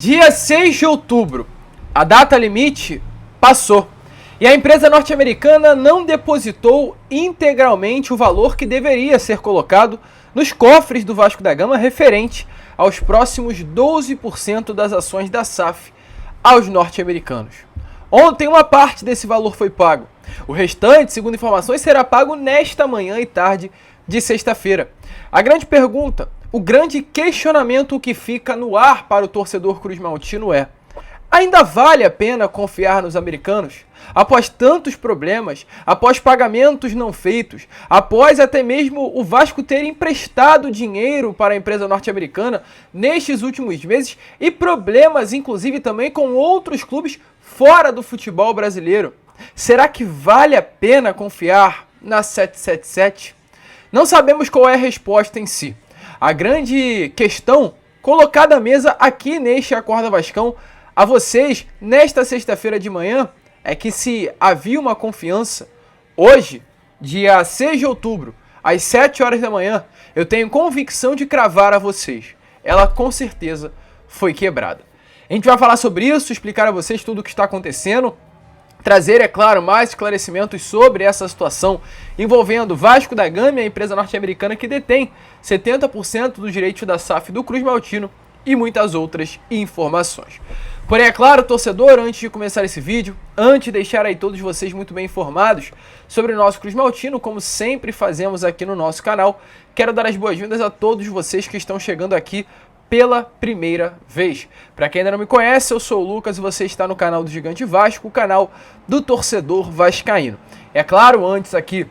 Dia 6 de outubro, a data limite passou e a empresa norte-americana não depositou integralmente o valor que deveria ser colocado nos cofres do Vasco da Gama referente aos próximos 12% das ações da SAF aos norte-americanos. Ontem uma parte desse valor foi pago. O restante, segundo informações, será pago nesta manhã e tarde de sexta-feira. A grande pergunta, o grande questionamento que fica no ar para o torcedor cruzmaltino é: ainda vale a pena confiar nos americanos? Após tantos problemas, após pagamentos não feitos, após até mesmo o Vasco ter emprestado dinheiro para a empresa norte-americana nestes últimos meses e problemas inclusive também com outros clubes fora do futebol brasileiro, será que vale a pena confiar na 777? Não sabemos qual é a resposta em si. A grande questão colocada à mesa aqui neste Acorda Vascão a vocês nesta sexta-feira de manhã é que se havia uma confiança, hoje, dia 6 de outubro, às 7 horas da manhã, eu tenho convicção de cravar a vocês. Ela com certeza foi quebrada. A gente vai falar sobre isso, explicar a vocês tudo o que está acontecendo, trazer, é claro, mais esclarecimentos sobre essa situação envolvendo Vasco da Gama, a empresa norte-americana que detém 70% dos direitos da SAF do Cruzmaltino e muitas outras informações. Porém, é claro, torcedor, antes de começar esse vídeo, antes de deixar aí todos vocês muito bem informados sobre o nosso Cruzmaltino, como sempre fazemos aqui no nosso canal, quero dar as boas-vindas a todos vocês que estão chegando aqui pela primeira vez. Para quem ainda não me conhece, eu sou o Lucas e você está no canal do Gigante Vasco, o canal do torcedor vascaíno. É claro, antes aqui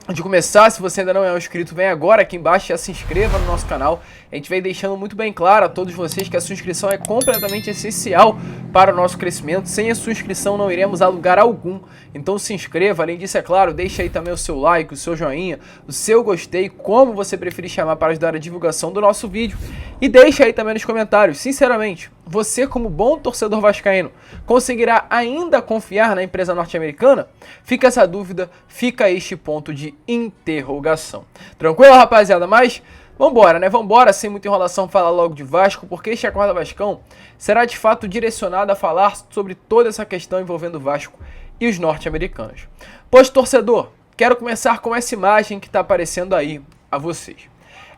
de começar, se você ainda não é um inscrito, vem agora aqui embaixo e já se inscreva no nosso canal. A gente vem deixando muito bem claro a todos vocês que a sua inscrição é completamente essencial para o nosso crescimento. Sem a sua inscrição não iremos a lugar algum. Então se inscreva, além disso, é claro, deixa aí também o seu like, o seu joinha, o seu gostei, como você preferir chamar, para ajudar a divulgação do nosso vídeo. E deixa aí também nos comentários, sinceramente, você como bom torcedor vascaíno, conseguirá ainda confiar na empresa norte-americana? Fica essa dúvida, fica este ponto de interrogação. Tranquilo, rapaziada? Mas vambora, né? Vambora, sem muita enrolação, falar logo de Vasco, porque este Acorda Vascão será de fato direcionado a falar sobre toda essa questão envolvendo o Vasco e os norte-americanos. Pois, torcedor, quero começar com essa imagem que está aparecendo aí a vocês.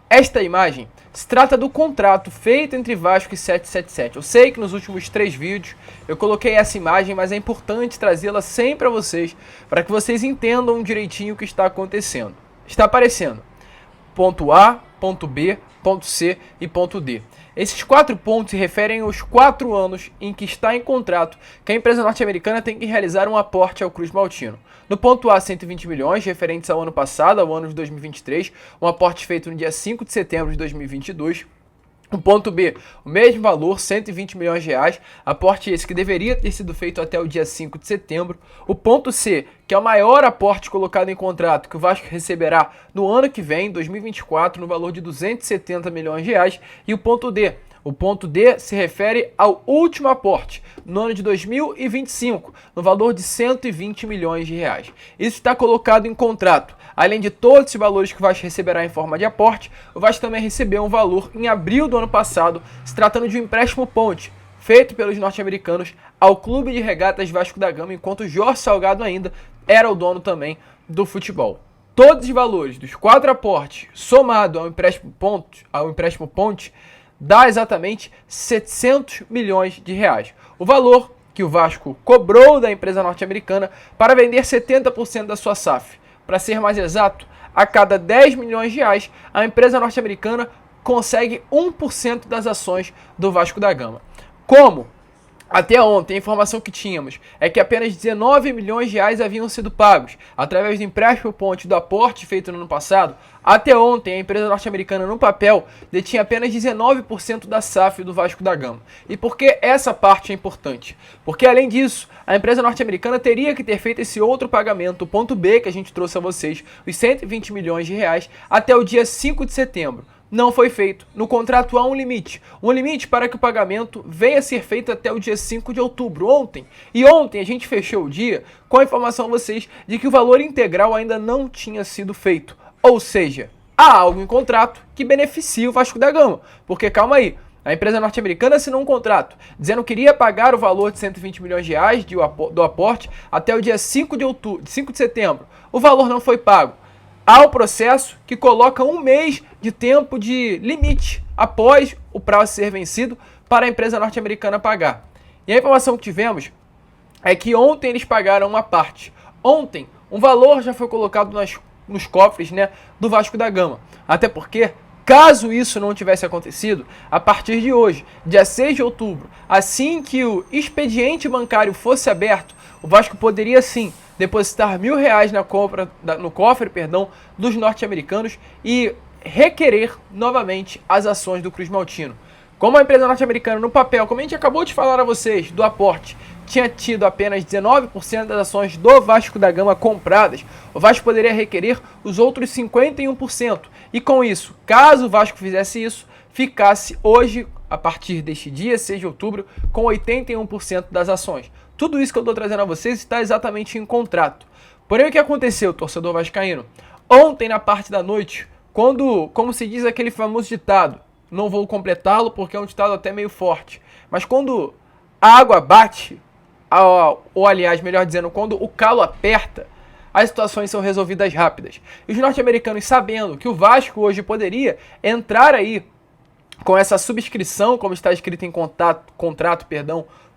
Esta imagem se trata do contrato feito entre Vasco e 777. Eu sei que nos últimos 3 vídeos eu coloquei essa imagem, mas é importante trazê-la sempre a vocês, para que vocês entendam direitinho o que está acontecendo. Está aparecendo ponto A, ponto B, ponto C e ponto D. Esses 4 pontos se referem aos 4 anos em que está em contrato que a empresa norte-americana tem que realizar um aporte ao Cruzmaltino. No ponto A, 120 milhões, referentes ao ano passado, ao ano de 2023, um aporte feito no dia 5 de setembro de 2022. O ponto B, o mesmo valor, 120 milhões de reais, aporte esse que deveria ter sido feito até o dia 5 de setembro. O ponto C, que é o maior aporte colocado em contrato que o Vasco receberá no ano que vem, 2024, no valor de 270 milhões de reais. E o ponto D. O ponto D se refere ao último aporte, no ano de 2025, no valor de 120 milhões de reais. Isso está colocado em contrato. Além de todos esses valores que o Vasco receberá em forma de aporte, o Vasco também recebeu um valor em abril do ano passado, se tratando de um empréstimo ponte, feito pelos norte-americanos ao Clube de Regatas Vasco da Gama, enquanto Jorge Salgado ainda era o dono também do futebol. Todos os valores dos 4 aportes, somado ao empréstimo ponte, dá exatamente 700 milhões de reais. O valor que o Vasco cobrou da empresa norte-americana para vender 70% da sua SAF. Para ser mais exato, a cada 10 milhões de reais, a empresa norte-americana consegue 1% das ações do Vasco da Gama. Como? Até ontem, a informação que tínhamos é que apenas 19 milhões de reais haviam sido pagos através do empréstimo ponte do aporte feito no ano passado. Até ontem, a empresa norte-americana, no papel, detinha apenas 19% da SAF do Vasco da Gama. E por que essa parte é importante? Porque, além disso, a empresa norte-americana teria que ter feito esse outro pagamento, o ponto B, que a gente trouxe a vocês, os 120 milhões de reais, até o dia 5 de setembro. Não foi feito. No contrato há um limite para que o pagamento venha a ser feito até o dia 5 de outubro, ontem. E ontem a gente fechou o dia com a informação a vocês de que o valor integral ainda não tinha sido feito. Ou seja, há algo em contrato que beneficia o Vasco da Gama. Porque, calma aí, A empresa norte-americana assinou um contrato dizendo que iria pagar o valor de 120 milhões de reais do aporte até o dia 5 de setembro. O valor não foi pago. Há o processo que coloca um mês de tempo de limite após o prazo ser vencido para a empresa norte-americana pagar. E a informação que tivemos é que ontem eles pagaram uma parte. Ontem, um valor já foi colocado nos cofres, né, do Vasco da Gama. Até porque, caso isso não tivesse acontecido, a partir de hoje, dia 6 de outubro, assim que o expediente bancário fosse aberto, o Vasco poderia sim depositar R$1.000 no cofre dos norte-americanos e requerer novamente as ações do Cruz Maltino. Como a empresa norte-americana no papel, como a gente acabou de falar a vocês, do aporte, tinha tido apenas 19% das ações do Vasco da Gama compradas, o Vasco poderia requerer os outros 51%. E com isso, caso o Vasco fizesse isso, ficasse hoje, a partir deste dia, 6 de outubro, com 81% das ações. Tudo isso que eu estou trazendo a vocês está exatamente em contrato. Porém, o que aconteceu, torcedor vascaíno? Ontem, na parte da noite, quando, como se diz aquele famoso ditado, não vou completá-lo porque é um ditado até meio forte, mas quando a água bate, ou aliás, melhor dizendo, quando o calo aperta, as situações são resolvidas rápidas. E os norte-americanos, sabendo que o Vasco hoje poderia entrar aí com essa subscrição, como está escrito em contrato,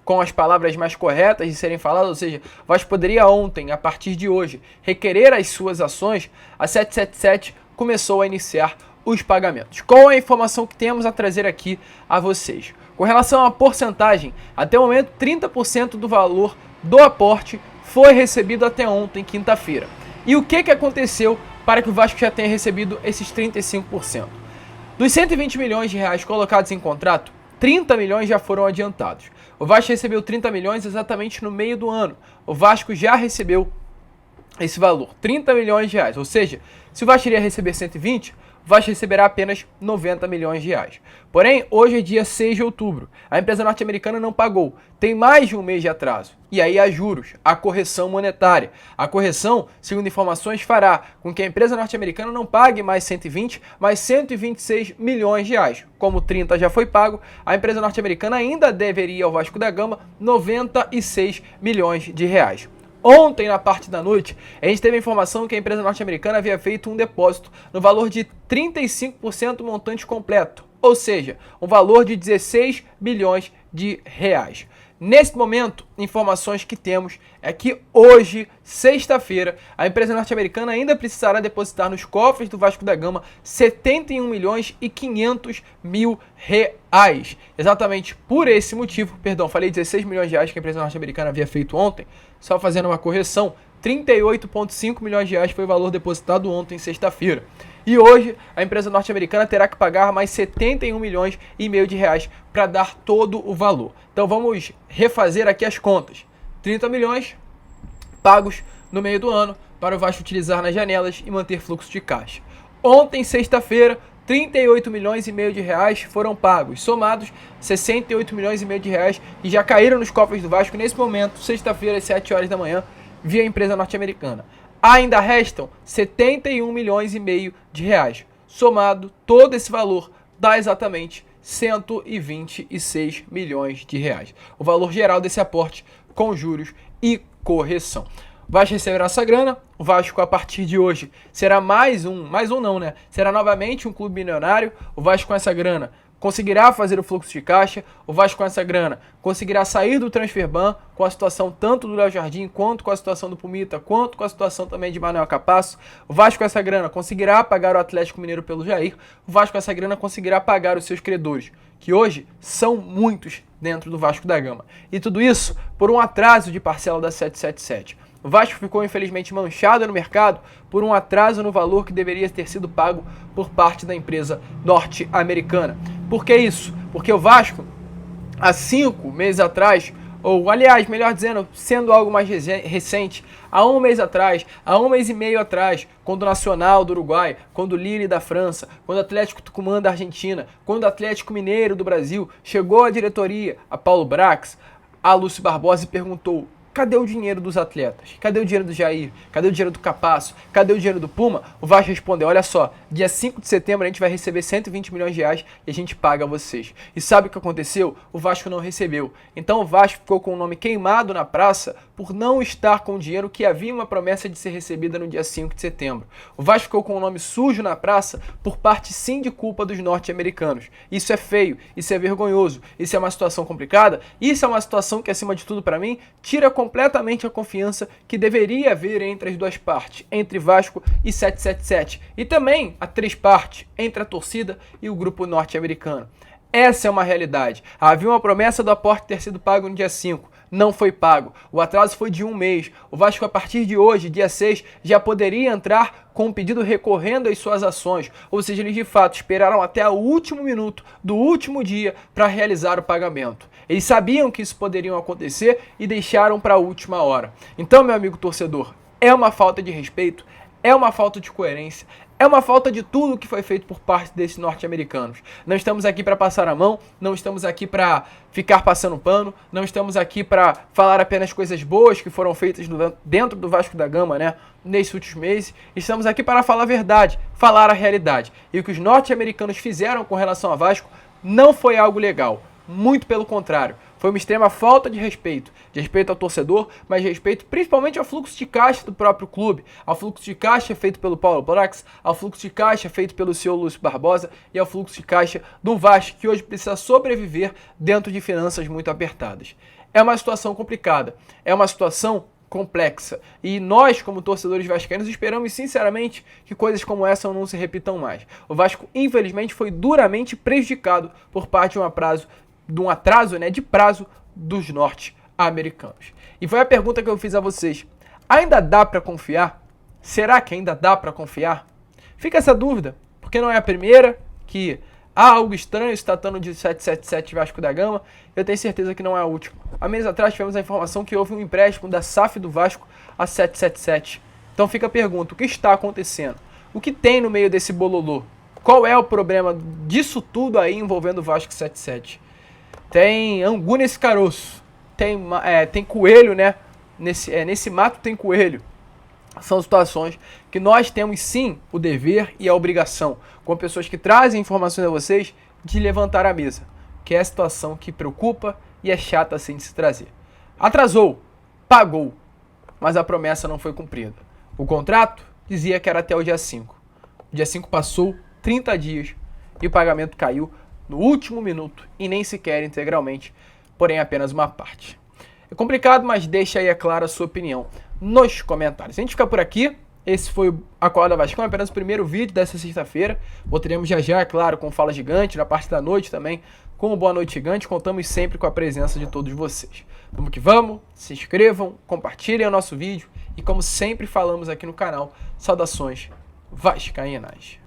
com as palavras mais corretas de serem faladas, ou seja, o Vasco poderia ontem, a partir de hoje, requerer as suas ações, a 777 começou a iniciar os pagamentos. Qual é a informação que temos a trazer aqui a vocês? Com relação à porcentagem, até o momento 30% do valor do aporte foi recebido até ontem, quinta-feira. E o que aconteceu para que o Vasco já tenha recebido esses 35%? Dos 120 milhões de reais colocados em contrato, 30 milhões já foram adiantados. O Vasco recebeu 30 milhões exatamente no meio do ano. O Vasco já recebeu esse valor, 30 milhões de reais. Ou seja, se o Vasco iria receber 120, o Vasco receberá apenas 90 milhões de reais. Porém, hoje é dia 6 de outubro. A empresa norte-americana não pagou. Tem mais de um mês de atraso. E aí há juros, a correção monetária. A correção, segundo informações, fará com que a empresa norte-americana não pague mais 120, mas 126 milhões de reais. Como 30 já foi pago, a empresa norte-americana ainda deveria ao Vasco da Gama 96 milhões de reais. Ontem, na parte da noite, a gente teve a informação que a empresa norte-americana havia feito um depósito no valor de 35% do montante completo, ou seja, um valor de 16 bilhões de reais. Nesse momento, informações que temos é que hoje, sexta-feira, a empresa norte-americana ainda precisará depositar nos cofres do Vasco da Gama 71 milhões e 500 mil reais. Exatamente por esse motivo, falei 16 milhões de reais que a empresa norte-americana havia feito ontem, só fazendo uma correção, 38,5 milhões de reais foi o valor depositado ontem, sexta-feira. E hoje, a empresa norte-americana terá que pagar mais 71 milhões e meio de reais para dar todo o valor. Então vamos refazer aqui as contas. 30 milhões pagos no meio do ano para o Vasco utilizar nas janelas e manter fluxo de caixa. Ontem, sexta-feira, 38 milhões e meio de reais foram pagos, somados 68 milhões e meio de reais que já caíram nos cofres do Vasco nesse momento, sexta-feira às 7 horas da manhã, via empresa norte-americana. Ainda restam 71 milhões e meio de reais. Somado todo esse valor dá exatamente 126 milhões de reais. O valor geral desse aporte com juros e correção. O Vasco receberá essa grana, o Vasco a partir de hoje será será novamente um clube milionário. O Vasco com essa grana conseguirá fazer o fluxo de caixa, o Vasco com essa grana conseguirá sair do transferban com a situação tanto do Léo Jardim, quanto com a situação do Pumita, quanto com a situação também de Manuel Capasso. O Vasco com essa grana conseguirá pagar o Atlético Mineiro pelo Jair, o Vasco com essa grana conseguirá pagar os seus credores, que hoje são muitos dentro do Vasco da Gama. E tudo isso por um atraso de parcela da 777. O Vasco ficou infelizmente manchado no mercado por um atraso no valor que deveria ter sido pago por parte da empresa norte-americana. Por que isso? Porque o Vasco, há 5 meses atrás, ou aliás, melhor dizendo, sendo algo mais recente, há um mês atrás, há um mês e meio atrás, quando o Nacional do Uruguai, quando o Lille da França, quando o Atlético Tucumã da Argentina, quando o Atlético Mineiro do Brasil chegou à diretoria, a Paulo Brax, a Lúcio Barbosa e perguntou: Cadê o dinheiro dos atletas? Cadê o dinheiro do Jair? Cadê o dinheiro do Capasso? Cadê o dinheiro do Puma? O Vasco respondeu, olha só, dia 5 de setembro a gente vai receber 120 milhões de reais e a gente paga a vocês. E sabe o que aconteceu? O Vasco não recebeu. Então o Vasco ficou com o nome queimado na praça por não estar com o dinheiro que havia uma promessa de ser recebida no dia 5 de setembro. O Vasco ficou com o nome sujo na praça por parte sim de culpa dos norte-americanos. Isso é feio, isso é vergonhoso, isso é uma situação complicada, isso é uma situação que, acima de tudo, para mim, tira completamente a confiança que deveria haver entre as duas partes, entre Vasco e 777, e também a três partes, entre a torcida e o grupo norte-americano. Essa é uma realidade. Havia uma promessa do aporte ter sido pago no dia 5. Não foi pago. O atraso foi de um mês. O Vasco, a partir de hoje, dia 6, já poderia entrar com um pedido recorrendo às suas ações. Ou seja, eles de fato esperaram até o último minuto do último dia para realizar o pagamento. Eles sabiam que isso poderia acontecer e deixaram para a última hora. Então, meu amigo torcedor, é uma falta de respeito, é uma falta de coerência, é uma falta de tudo que foi feito por parte desses norte-americanos. Não estamos aqui para passar a mão, não estamos aqui para ficar passando pano, não estamos aqui para falar apenas coisas boas que foram feitas dentro do Vasco da Gama, né, nesses últimos meses. Estamos aqui para falar a verdade, falar a realidade. E o que os norte-americanos fizeram com relação ao Vasco não foi algo legal. Muito pelo contrário, foi uma extrema falta de respeito ao torcedor, mas de respeito principalmente ao fluxo de caixa do próprio clube, ao fluxo de caixa feito pelo Paulo Brax, ao fluxo de caixa feito pelo senhor Lúcio Barbosa e ao fluxo de caixa do Vasco, que hoje precisa sobreviver dentro de finanças muito apertadas. É uma situação complicada, é uma situação complexa, e nós, como torcedores vascaínos, esperamos sinceramente que coisas como essa não se repitam mais. O Vasco, infelizmente, foi duramente prejudicado por parte de um atraso de prazo dos norte-americanos. E foi a pergunta que eu fiz a vocês. Ainda dá para confiar? Será que ainda dá para confiar? Fica essa dúvida, porque não é a primeira que há algo estranho se tratando de 777 Vasco da Gama. Eu tenho certeza que não é a última. Há meses atrás tivemos a informação que houve um empréstimo da SAF do Vasco a 777. Então fica a pergunta, o que está acontecendo? O que tem no meio desse bololô? Qual é o problema disso tudo aí envolvendo o Vasco 77? Tem angu nesse caroço, tem coelho, né? Nesse mato tem coelho. São situações que nós temos sim o dever e a obrigação, com pessoas que trazem informações a vocês, de levantar a mesa. Que é a situação que preocupa e é chata assim de se trazer. Atrasou, pagou, mas a promessa não foi cumprida. O contrato dizia que era até o dia 5. O dia 5 passou, 30 dias, e o pagamento caiu no último minuto e nem sequer integralmente, porém apenas uma parte. É complicado, mas deixa aí, é claro, a sua opinião nos comentários. A gente fica por aqui. Esse foi o Acorda Vascão, apenas o primeiro vídeo dessa sexta-feira. Voltaremos já, é claro, com Fala Gigante, na parte da noite também, com o Boa Noite Gigante. Contamos sempre com a presença de todos vocês. Vamos que vamos, se inscrevam, compartilhem o nosso vídeo e, como sempre falamos aqui no canal, saudações vascaínas.